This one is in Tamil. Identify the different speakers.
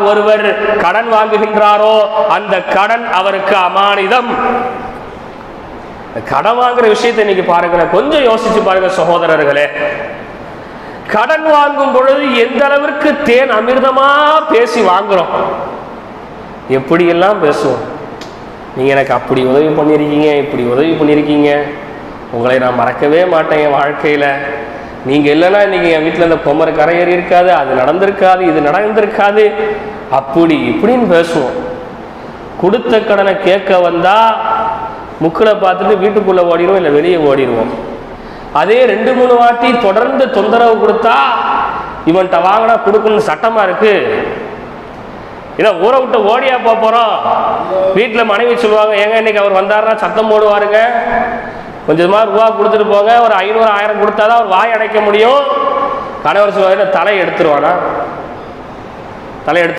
Speaker 1: ஒருவர் கடன் வாங்குகின்றாரோ அந்த கடன் அவருக்கு அமானிதம். கடன் வாங்குற விஷயத்தை இன்னைக்கு பாருங்க, கொஞ்சம் யோசிச்சு பாருங்க சகோதரர்களே. கடன் வாங்கும் பொழுது எந்த அளவிற்கு தேன் அமிர்தமா பேசி வாங்குறோம், எப்படியெல்லாம் பேசுவோம். நீங்க எனக்கு அப்படி உதவி பண்ணியிருக்கீங்க, இப்படி உதவி பண்ணியிருக்கீங்க, உங்களை நான் மறக்கவே மாட்டேன் என் வாழ்க்கையில. நீங்க இல்லைன்னா இன்னைக்கு என் வீட்டில் இந்த பொம்மரை கரையேறி இருக்காது, அது நடந்திருக்காது, இது நடந்திருக்காது, அப்படி இப்படின்னு பேசுவோம். கொடுத்த கடனை கேட்க வந்தா முக்களை பார்த்துட்டு வீட்டுக்குள்ள ஓடிடுவோம், இல்லை வெளியே ஓடிடுவோம். அதே 2-3 வாட்டி தொடர்ந்து தொந்தரவு கொடுத்தா இவன்கிட்ட வாங்கினா கொடுக்கணும்னு சட்டமா இருக்கு, ஏன்னா ஊரை விட்டு ஓடியா போறோம். வீட்டில் மனைவி சொல்லுவாங்க, ஏங்க இன்னைக்கு அவர் வந்தாருன்னா சத்தம் போடுவாருங்க, கொஞ்சமா ரூபா கொடுத்துட்டு போங்க, ஒரு 500-1000 கொடுத்தாதான் அவர் வாய் அடைக்க முடியும். கணவர் சொல்லுவாரு, தலை எடுத்துருவானா, தலை எடுத்து